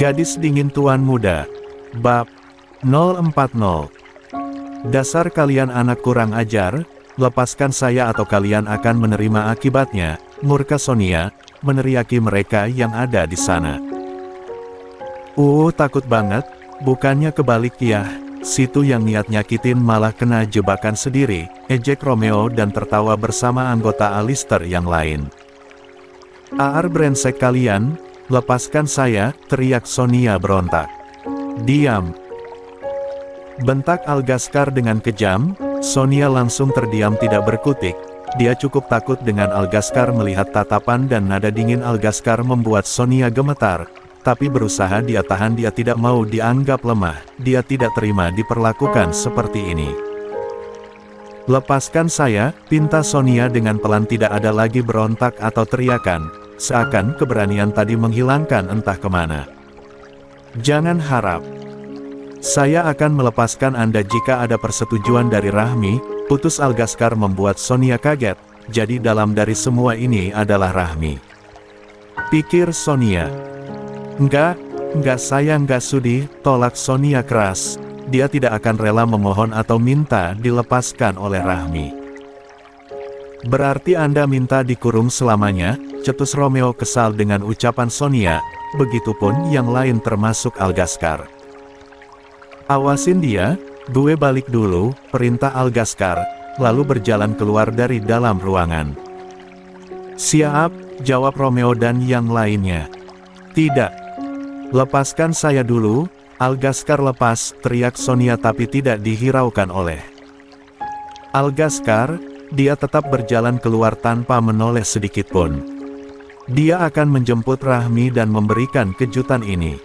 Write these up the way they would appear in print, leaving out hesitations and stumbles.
Gadis Dingin Tuan Muda. Bab 040. Dasar kalian anak kurang ajar, lepaskan saya atau kalian akan menerima akibatnya, murka Sonia, meneriaki mereka yang ada di sana. Takut banget, bukannya kebalik ya, situ yang niat nyakitin malah kena jebakan sendiri, ejek Romeo dan tertawa bersama anggota Alistair yang lain. Brengsek kalian, lepaskan saya, teriak Sonia berontak. Diam! Bentak Algaskar dengan kejam. Sonia langsung terdiam tidak berkutik. Dia cukup takut dengan Algaskar melihat tatapan dan nada dingin Algaskar membuat Sonia gemetar. Tapi berusaha dia tahan, dia tidak mau dianggap lemah, dia tidak terima diperlakukan seperti ini. Lepaskan saya, pinta Sonia dengan pelan, tidak ada lagi berontak atau teriakan, seakan keberanian tadi menghilangkan entah kemana. Jangan harap saya akan melepaskan Anda jika ada persetujuan dari Rahmi. Putus Algaskar membuat Sonia kaget, jadi dalam dari semua ini adalah Rahmi, pikir Sonia. Enggak, saya enggak sudi, tolak Sonia keras. Dia tidak akan rela memohon atau minta dilepaskan oleh Rahmi. Berarti Anda minta dikurung selamanya, cetus Romeo kesal dengan ucapan Sonia, begitupun yang lain termasuk Algaskar. Awasin dia, gue balik dulu, perintah Algaskar, lalu berjalan keluar dari dalam ruangan. Siap, jawab Romeo dan yang lainnya. Tidak. Lepaskan saya dulu, Algaskar. Lepas, teriak Sonia tapi tidak dihiraukan oleh Algaskar. Dia tetap berjalan keluar tanpa menoleh sedikitpun. Dia akan menjemput Rahmi dan memberikan kejutan ini.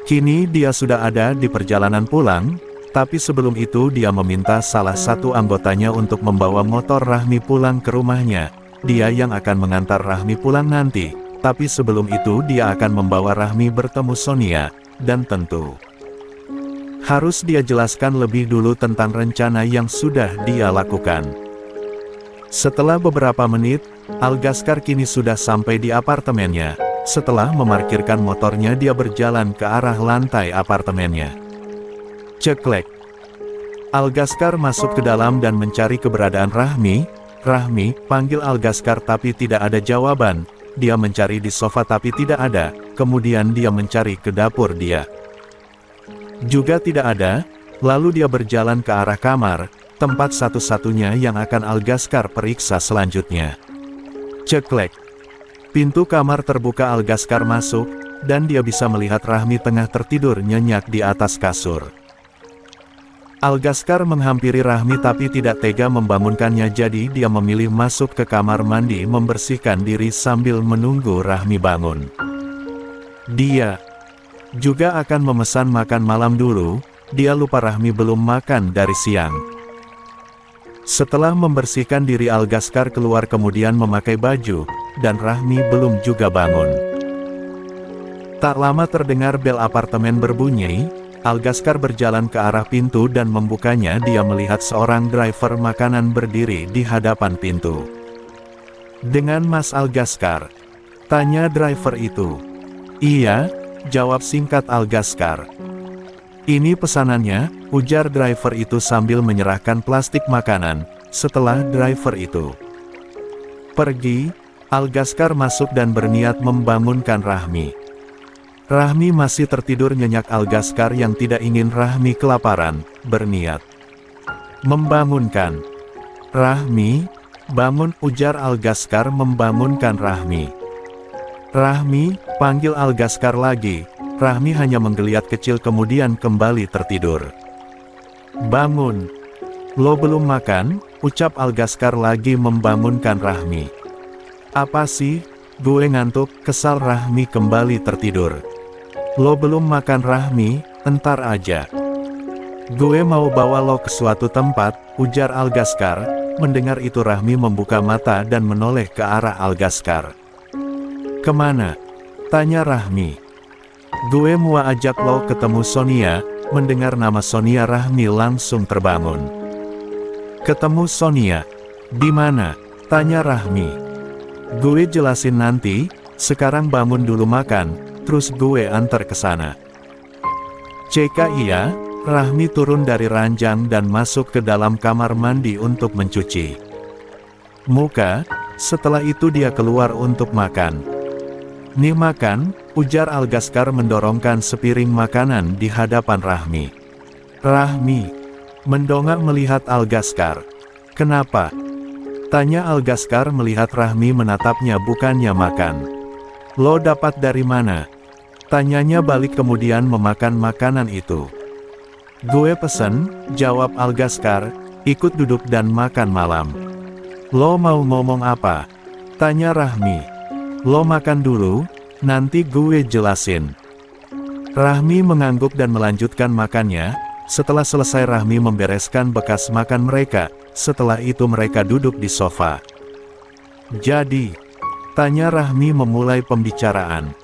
Kini dia sudah ada di perjalanan pulang, tapi sebelum itu dia meminta salah satu anggotanya untuk membawa motor Rahmi pulang ke rumahnya. Dia yang akan mengantar Rahmi pulang nanti. Tapi sebelum itu dia akan membawa Rahmi bertemu Sonia, dan tentu harus dia jelaskan lebih dulu tentang rencana yang sudah dia lakukan. Setelah beberapa menit, Algaskar kini sudah sampai di apartemennya. Setelah memarkirkan motornya dia berjalan ke arah lantai apartemennya. Ceklek. Algaskar masuk ke dalam dan mencari keberadaan Rahmi. Rahmi, panggil Algaskar tapi tidak ada jawaban. Dia mencari di sofa tapi tidak ada, kemudian dia mencari ke dapur dia. Juga tidak ada, lalu dia berjalan ke arah kamar, tempat satu-satunya yang akan Algaskar periksa selanjutnya. Ceklek. Pintu kamar terbuka, Algaskar masuk, dan dia bisa melihat Rahmi tengah tertidur nyenyak di atas kasur. Algaskar menghampiri Rahmi tapi tidak tega membangunkannya, jadi dia memilih masuk ke kamar mandi membersihkan diri sambil menunggu Rahmi bangun. Dia juga akan memesan makan malam dulu, dia lupa Rahmi belum makan dari siang. Setelah membersihkan diri Algaskar keluar kemudian memakai baju, dan Rahmi belum juga bangun. Tak lama terdengar bel apartemen berbunyi. Algaskar berjalan ke arah pintu dan membukanya. Dia melihat seorang driver makanan berdiri di hadapan pintu. Dengan Mas Algaskar? Tanya driver itu. Iya, jawab singkat Algaskar. Ini pesanannya, ujar driver itu sambil menyerahkan plastik makanan. Setelah driver itu pergi, Algaskar masuk dan berniat membangunkan Rahmi. Rahmi masih tertidur nyenyak. Algaskar yang tidak ingin Rahmi kelaparan, berniat membangunkan. Rahmi, bangun, ujar Algaskar membangunkan Rahmi. Rahmi, panggil Algaskar lagi. Rahmi hanya menggeliat kecil kemudian kembali tertidur. Bangun. Lo belum makan, ucap Algaskar lagi membangunkan Rahmi. Apa sih, gue ngantuk, kesal Rahmi kembali tertidur. Lo belum makan Rahmi, entar aja. Gue mau bawa lo ke suatu tempat, ujar Algaskar. Mendengar itu Rahmi membuka mata dan menoleh ke arah Algaskar. Kemana? Tanya Rahmi. Gue mau ajak lo ketemu Sonia. Mendengar nama Sonia Rahmi langsung terbangun. Ketemu Sonia? Di mana? Tanya Rahmi. Gue jelasin nanti, sekarang bangun dulu makan. terus gue antar ke sana. Ceka iya, Rahmi turun dari ranjang dan masuk ke dalam kamar mandi untuk mencuci muka. Setelah itu dia keluar untuk makan. "Nih makan," ujar Algaskar mendorongkan sepiring makanan di hadapan Rahmi. Rahmi mendongak melihat Algaskar. "Kenapa?" tanya Algaskar melihat Rahmi menatapnya bukannya makan. "Lo dapat dari mana?" tanyanya balik kemudian memakan makanan itu. "Gue pesen," jawab Algaskar, "ikut duduk dan makan malam." "Lo mau ngomong apa?" tanya Rahmi. "Lo makan dulu, nanti gue jelasin." Rahmi mengangguk dan melanjutkan makannya. Setelah selesai Rahmi membereskan bekas makan mereka. Setelah itu mereka duduk di sofa. "Jadi," tanya Rahmi memulai pembicaraan.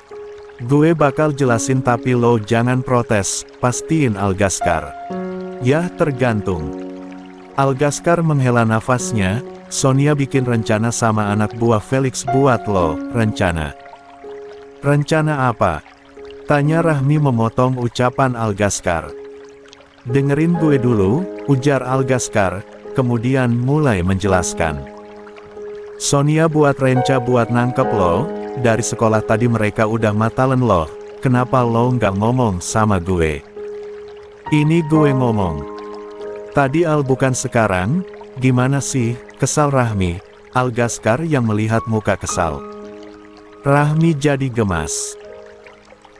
"Gue bakal jelasin tapi lo jangan protes," pastiin Algaskar. "Ya tergantung." Algaskar menghela nafasnya. "Sonia bikin rencana sama anak buah Felix buat lo." "Rencana? Rencana apa?" tanya Rahmi memotong ucapan Algaskar. "Dengerin gue dulu," ujar Algaskar, kemudian mulai menjelaskan. "Sonia buat renca buat nangkep lo. Dari sekolah tadi mereka udah matalen lo. Kenapa lo nggak ngomong sama gue?" "Ini gue ngomong. Tadi Al bukan sekarang." "Gimana sih?" kesal Rahmi. Algaskar yang melihat muka kesal. Rahmi jadi gemas.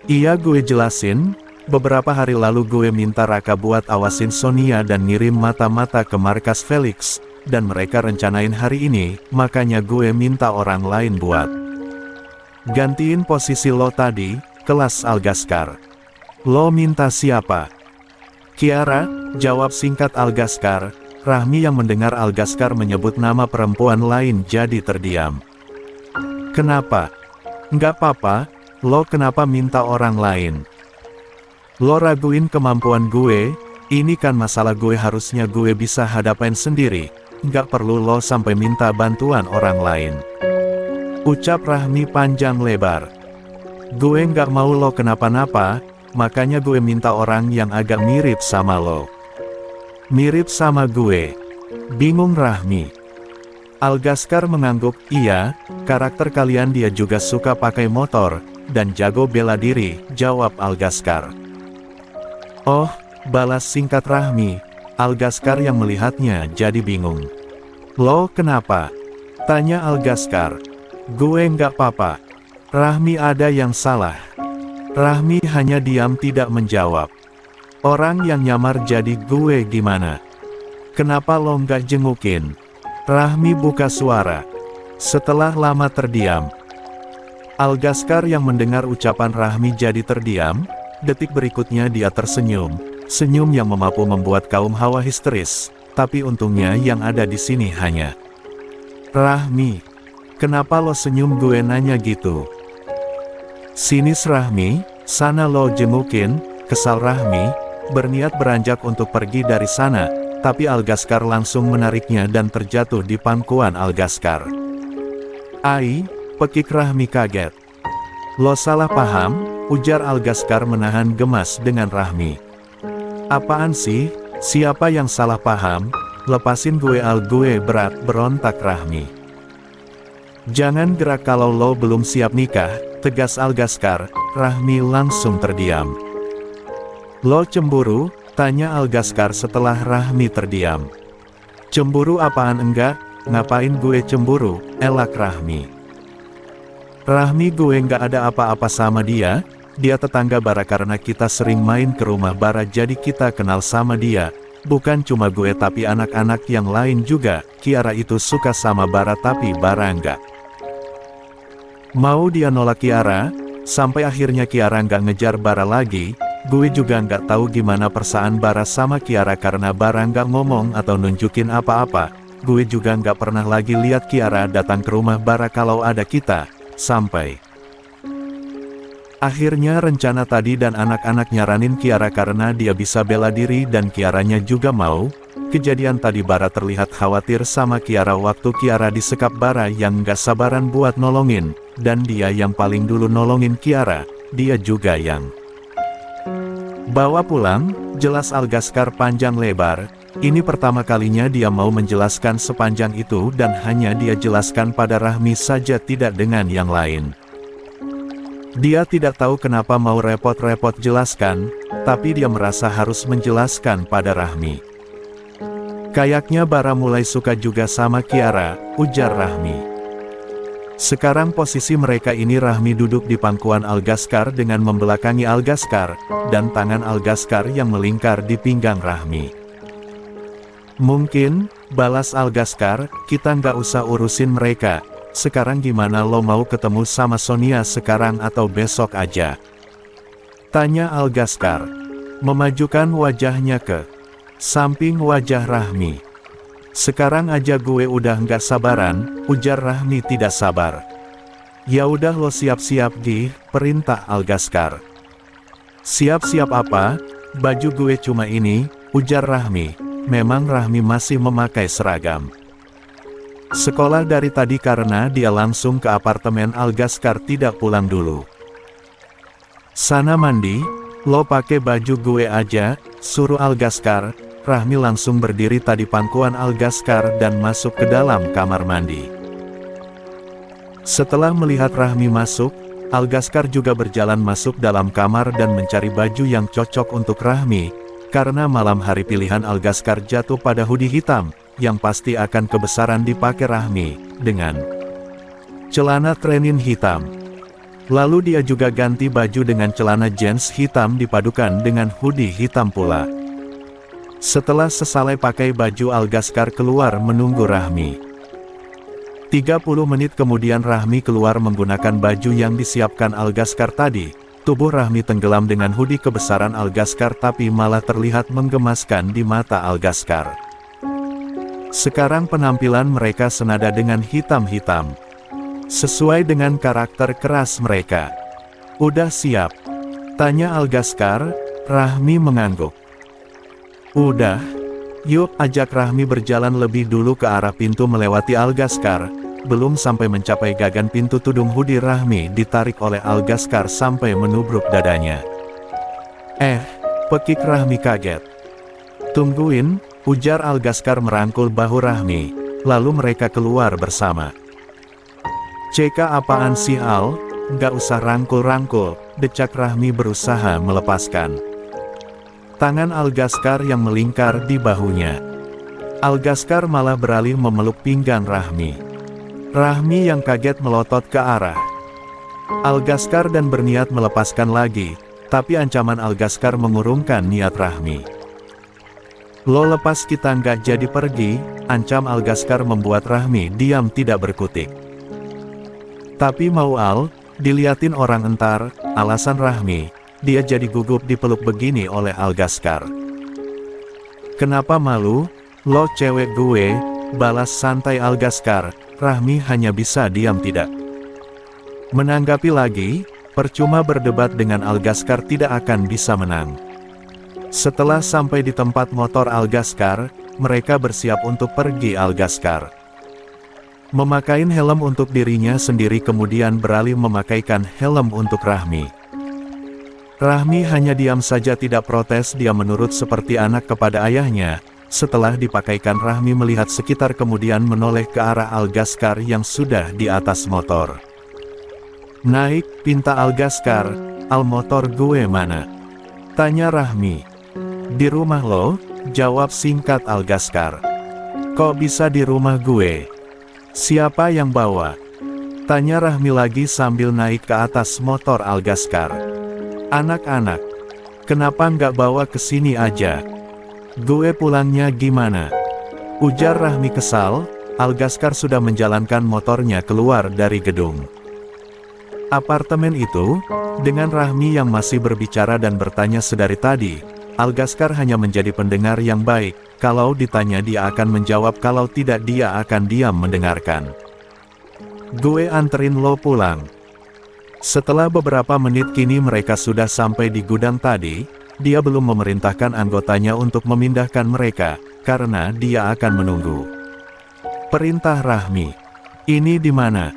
"Iya gue jelasin. Beberapa hari lalu gue minta Raka buat awasin Sonia dan ngirim mata-mata ke markas Felix. Dan mereka rencanain hari ini, makanya gue minta orang lain buat gantiin posisi lo tadi." "Kelas Algaskar." "Lo minta siapa?" "Kiara," jawab singkat Algaskar. Rahmi yang mendengar Algaskar menyebut nama perempuan lain jadi terdiam. "Kenapa?" "Nggak apa-apa, lo kenapa minta orang lain? Lo raguin kemampuan gue, ini kan masalah gue harusnya gue bisa hadapin sendiri, nggak perlu lo sampai minta bantuan orang lain." Ucap Rahmi panjang lebar. "Gue nggak mau lo kenapa-napa, makanya gue minta orang yang agak mirip sama lo." "Mirip sama gue?" bingung Rahmi. Algaskar mengangguk. "Iya, karakter kalian dia juga suka pakai motor, dan jago bela diri," jawab Algaskar. "Oh," balas singkat Rahmi. Algaskar yang melihatnya jadi bingung. "Lo kenapa?" tanya Algaskar. "Gue nggak apa-apa." Rahmi ada yang salah. Rahmi hanya diam tidak menjawab. "Orang yang nyamar jadi gue gimana? Kenapa lo nggak jengukin?" Rahmi buka suara. Setelah lama terdiam, Algaskar yang mendengar ucapan Rahmi jadi terdiam. Detik berikutnya dia tersenyum. Senyum yang mampu membuat kaum hawa histeris. Tapi untungnya yang ada di sini hanya Rahmi. "Kenapa lo senyum?" gue nanya gitu. "Sinis Rahmi, sana lo jengukin," kesal Rahmi. Berniat beranjak untuk pergi dari sana, tapi Algaskar langsung menariknya dan terjatuh di pangkuan Algaskar. "Ai," pekik Rahmi kaget. "Lo salah paham," ujar Algaskar menahan gemas dengan Rahmi. "Apaan sih? Siapa yang salah paham? Lepasin gue Al." "Gue berat," berontak Rahmi. "Jangan gerak kalau lo belum siap nikah," tegas Algaskar. Rahmi langsung terdiam. "Lo cemburu?" tanya Algaskar setelah Rahmi terdiam. "Cemburu apaan? Enggak, ngapain gue cemburu?" elak Rahmi. "Rahmi gue nggak ada apa-apa sama dia, dia tetangga Bara karena kita sering main ke rumah Bara jadi kita kenal sama dia. Bukan cuma gue tapi anak-anak yang lain juga, Kiara itu suka sama Bara tapi Bara enggak mau." Dia nolak Kiara, sampai akhirnya Kiara nggak ngejar Bara lagi. Gue juga nggak tahu gimana perasaan Bara sama Kiara karena Bara nggak ngomong atau nunjukin apa-apa. Gue juga nggak pernah lagi lihat Kiara datang ke rumah Bara kalau ada kita, sampai akhirnya rencana tadi dan anak-anak nyaranin Kiara karena dia bisa bela diri dan Kiaranya juga mau. Kejadian tadi Bara terlihat khawatir sama Kiara waktu Kiara disekap Bara yang nggak sabaran buat nolongin, dan dia yang paling dulu nolongin Kiara. dia juga yang bawa pulang. Jelas Algaskar panjang lebar. Ini pertama kalinya dia mau menjelaskan sepanjang itu dan hanya dia jelaskan pada Rahmi saja, tidak dengan yang lain. Dia tidak tahu kenapa mau repot-repot jelaskan, tapi dia merasa harus menjelaskan pada Rahmi. Kayaknya Bara mulai suka juga sama Kiara, ujar Rahmi. Sekarang posisi mereka ini, Rahmi duduk di pangkuan Algaskar dengan membelakangi Algaskar, dan tangan Algaskar yang melingkar di pinggang Rahmi. Mungkin, balas Algaskar, kita nggak usah urusin mereka. Sekarang gimana, lo mau ketemu sama Sonia sekarang atau besok aja? Tanya Algaskar, memajukan wajahnya ke samping wajah Rahmi. Sekarang aja gue udah nggak sabaran, ujar Rahmi tidak sabar. Ya udah lo siap-siap Gi, perintah Algaskar. Siap-siap apa? Baju gue cuma ini, ujar Rahmi. Memang Rahmi masih memakai seragam sekolah dari tadi karena dia langsung ke apartemen Algaskar, tidak pulang dulu. Sana mandi, lo pakai baju gue aja, suruh Algaskar. Rahmi langsung berdiri tadi pangkuan Algaskar dan masuk ke dalam kamar mandi. Setelah melihat Rahmi masuk, Algaskar juga berjalan masuk dalam kamar dan mencari baju yang cocok untuk Rahmi, karena malam hari pilihan Algaskar jatuh pada hoodie hitam, yang pasti akan kebesaran dipakai Rahmi, dengan celana trenin hitam. Lalu dia juga ganti baju dengan celana jeans hitam dipadukan dengan hoodie hitam pula. Setelah sesalai pakai baju, Algaskar keluar menunggu Rahmi. 30 menit kemudian Rahmi keluar menggunakan baju yang disiapkan Algaskar tadi. Tubuh Rahmi tenggelam dengan hoodie kebesaran Algaskar tapi malah terlihat menggemaskan di mata Algaskar. Sekarang penampilan mereka senada dengan hitam-hitam. Sesuai dengan karakter keras mereka. Udah siap? Tanya Algaskar. Rahmi mengangguk. Udah, yuk, ajak Rahmi berjalan lebih dulu ke arah pintu melewati Algaskar. Belum sampai mencapai gagan pintu, tudung hoodie Rahmi ditarik oleh Algaskar sampai menubruk dadanya. Pekik Rahmi kaget. Tungguin, ujar Algaskar merangkul bahu Rahmi, lalu mereka keluar bersama. Ceka apaan sih Al, nggak usah rangkul-rangkul, decak Rahmi berusaha melepaskan tangan Algaskar yang melingkar di bahunya. Algaskar malah beralih memeluk pinggang Rahmi. Rahmi yang kaget melotot ke arah Algaskar dan berniat melepaskan lagi, tapi ancaman Algaskar mengurungkan niat Rahmi. Lo lepas kita nggak jadi pergi, ancam Algaskar membuat Rahmi diam tidak berkutik. Tapi mau Al, diliatin orang entar, alasan Rahmi. Dia jadi gugup dipeluk begini oleh Algaskar. Kenapa malu? Lo cewek gue, balas santai Algaskar. Rahmi hanya bisa diam tidak menanggapi lagi. Percuma berdebat dengan Algaskar, tidak akan bisa menang. Setelah sampai di tempat motor Algaskar, mereka bersiap untuk pergi. Algaskar memakaikan helm untuk dirinya sendiri kemudian beralih memakaikan helm untuk Rahmi. Rahmi hanya diam saja tidak protes, dia menurut seperti anak kepada ayahnya. Setelah dipakaikan Rahmi melihat sekitar kemudian menoleh ke arah Algaskar yang sudah di atas motor. Naik, pinta Algaskar. Al, motor gue mana? Tanya Rahmi. Di rumah lo, jawab singkat Algaskar. Kok bisa di rumah gue? Siapa yang bawa? Tanya Rahmi lagi sambil naik ke atas motor Algaskar. Anak-anak, kenapa nggak bawa ke sini aja? Gue pulangnya gimana? Ujar Rahmi kesal. Algaskar sudah menjalankan motornya keluar dari gedung apartemen itu. Dengan Rahmi yang masih berbicara dan bertanya sedari tadi, Algaskar hanya menjadi pendengar yang baik. Kalau ditanya dia akan menjawab, kalau tidak dia akan diam mendengarkan. Gue anterin lo pulang. Setelah beberapa menit kini mereka sudah sampai di gudang tadi. Dia belum memerintahkan anggotanya untuk memindahkan mereka, karena dia akan menunggu perintah Rahmi. Ini di mana?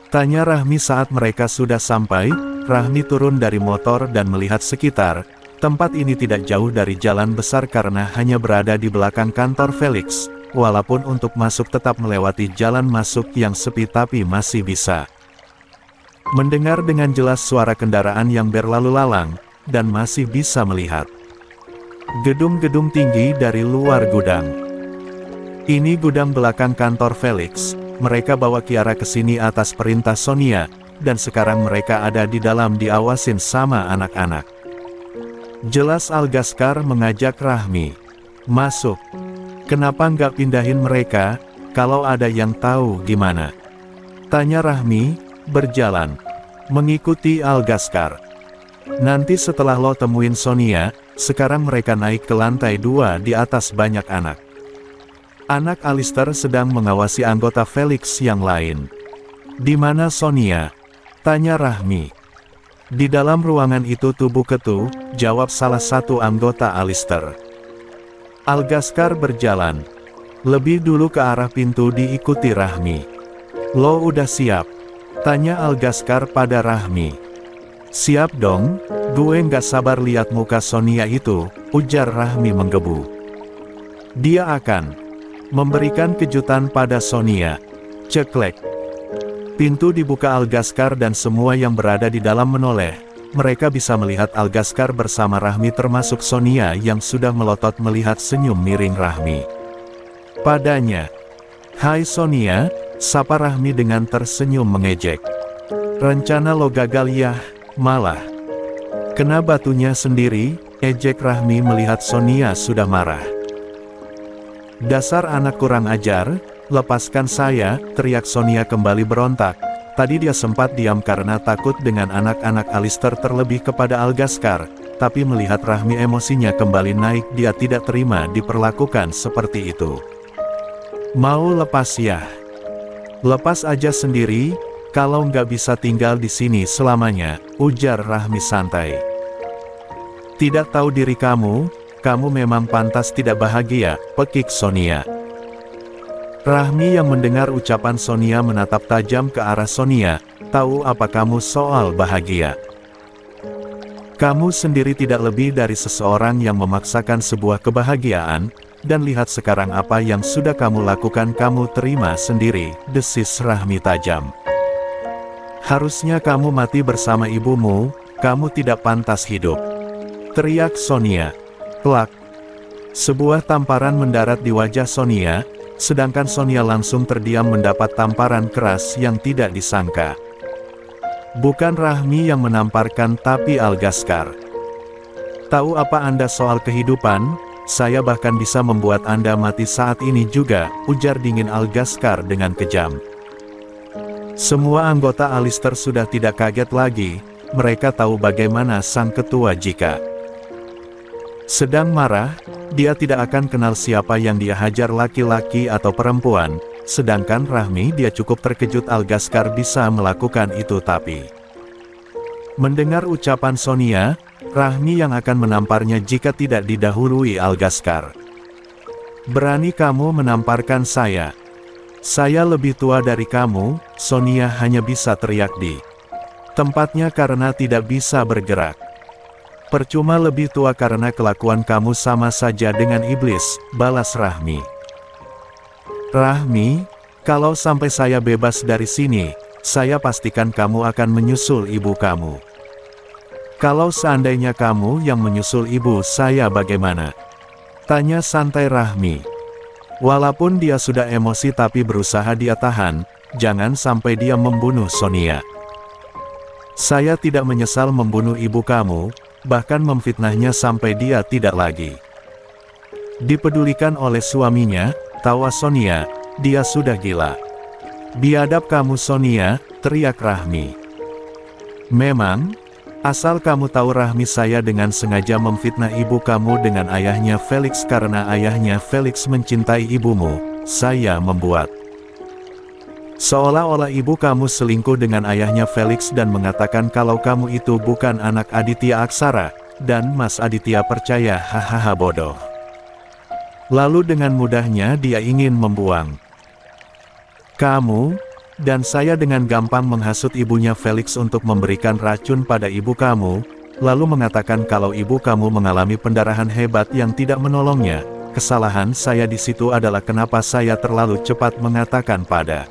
Tanya Rahmi saat mereka sudah sampai. Rahmi turun dari motor dan melihat sekitar. Tempat ini tidak jauh dari jalan besar karena hanya berada di belakang kantor Felix. Walaupun untuk masuk tetap melewati jalan masuk yang sepi tapi masih bisa mendengar dengan jelas suara kendaraan yang berlalu lalang, dan masih bisa melihat gedung-gedung tinggi dari luar gudang. Ini gudang belakang kantor Felix. Mereka bawa Kiara ke sini atas perintah Sonia, dan sekarang mereka ada di dalam diawasin sama anak-anak. Jelas Algaskar mengajak Rahmi masuk. Kenapa nggak pindahin mereka, kalau ada yang tahu gimana? Tanya Rahmi, berjalan mengikuti Algaskar. Nanti setelah lo temuin Sonia, sekarang mereka naik ke lantai 2 di atas banyak anak. Anak Alistair sedang mengawasi anggota Felix yang lain. Di mana Sonia? Tanya Rahmi. Di dalam ruangan itu tubuh ketu, jawab salah satu anggota Alistair. Algaskar berjalan lebih dulu ke arah pintu diikuti Rahmi. Lo udah siap? Tanya Algaskar pada Rahmi. Siap dong, gue nggak sabar lihat muka Sonia itu, ujar Rahmi menggebu. Dia akan memberikan kejutan pada Sonia. Ceklek. Pintu dibuka Algaskar dan semua yang berada di dalam menoleh. Mereka bisa melihat Algaskar bersama Rahmi termasuk Sonia yang sudah melotot melihat senyum miring Rahmi padanya. Hai Sonia, sapa Rahmi dengan tersenyum mengejek. Rencana lo gagal ya, malah kena batunya sendiri, ejek Rahmi melihat Sonia sudah marah. Dasar anak kurang ajar, lepaskan saya, teriak Sonia kembali berontak. Tadi dia sempat diam karena takut dengan anak-anak Alistair terlebih kepada Algaskar, tapi melihat Rahmi emosinya kembali naik dia tidak terima diperlakukan seperti itu. Mau lepas ya? Lepas aja sendiri, kalau nggak bisa tinggal di sini selamanya, ujar Rahmi santai. Tidak tahu diri kamu memang pantas tidak bahagia, pekik Sonia. Rahmi yang mendengar ucapan Sonia menatap tajam ke arah Sonia, tahu apa kamu soal bahagia? Kamu sendiri tidak lebih dari seseorang yang memaksakan sebuah kebahagiaan, dan lihat sekarang apa yang sudah kamu lakukan kamu terima sendiri, desis Rahmi tajam. Harusnya kamu mati bersama ibumu, kamu tidak pantas hidup. Teriak Sonia. Plak. Sebuah tamparan mendarat di wajah Sonia, sedangkan Sonia langsung terdiam mendapat tamparan keras yang tidak disangka. Bukan Rahmi yang menamparkan tapi Algaskar. Tahu apa Anda soal kehidupan? Saya bahkan bisa membuat Anda mati saat ini juga, ujar dingin Algaskar dengan kejam. Semua anggota Alistair sudah tidak kaget lagi, mereka tahu bagaimana sang ketua jika sedang marah, dia tidak akan kenal siapa yang dia hajar laki-laki atau perempuan, sedangkan Rahmi dia cukup terkejut Algaskar bisa melakukan itu tapi. Mendengar ucapan Sonia, Rahmi yang akan menamparnya jika tidak didahului Algaskar. Berani kamu menamparkan saya? Saya lebih tua dari kamu, Sonia hanya bisa teriak di tempatnya karena tidak bisa bergerak. Percuma lebih tua karena kelakuan kamu sama saja dengan iblis, balas Rahmi. Rahmi, kalau sampai saya bebas dari sini, saya pastikan kamu akan menyusul ibu kamu. Kalau seandainya kamu yang menyusul ibu saya bagaimana? Tanya santai Rahmi. Walaupun dia sudah emosi tapi berusaha dia tahan, jangan sampai dia membunuh Sonia. Saya tidak menyesal membunuh ibu kamu, bahkan memfitnahnya sampai dia tidak lagi dipedulikan oleh suaminya, tawa Sonia, dia sudah gila. Biadab kamu Sonia, teriak Rahmi. Memang, asal kamu tahu Rahmi saya dengan sengaja memfitnah ibu kamu dengan ayahnya Felix karena ayahnya Felix mencintai ibumu, saya membuat seolah-olah ibu kamu selingkuh dengan ayahnya Felix dan mengatakan kalau kamu itu bukan anak Aditya Aksara, dan Mas Aditya percaya hahaha bodoh. Lalu dengan mudahnya dia ingin membuang kamu, Dan saya dengan gampang menghasut ibunya Felix untuk memberikan racun pada ibu kamu, lalu mengatakan kalau ibu kamu mengalami pendarahan hebat yang tidak menolongnya. Kesalahan saya di situ adalah kenapa saya terlalu cepat mengatakan pada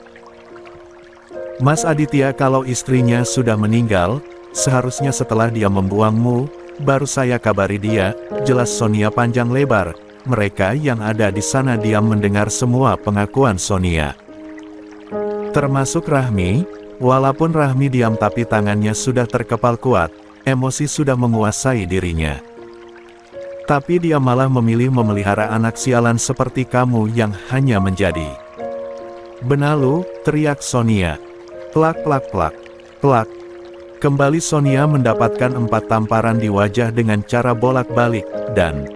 Mas Aditya kalau istrinya sudah meninggal, seharusnya setelah dia membuangmu, baru saya kabari dia. Jelas Sonia panjang lebar. Mereka yang ada di sana diam mendengar semua pengakuan Sonia. Termasuk Rahmi. Walaupun Rahmi diam tapi tangannya sudah terkepal kuat, emosi sudah menguasai dirinya. Tapi dia malah memilih memelihara anak sialan seperti kamu yang hanya menjadi benalu, teriak Sonia. Plak plak plak, plak. Kembali Sonia mendapatkan 4 tamparan di wajah dengan cara bolak-balik, dan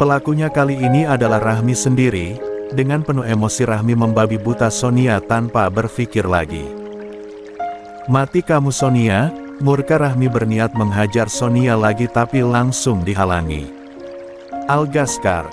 pelakunya kali ini adalah Rahmi sendiri. Dengan penuh emosi Rahmi membabi buta Sonia tanpa berpikir lagi. Mati kamu Sonia, murka Rahmi berniat menghajar Sonia lagi tapi langsung dihalangi. Algaskar.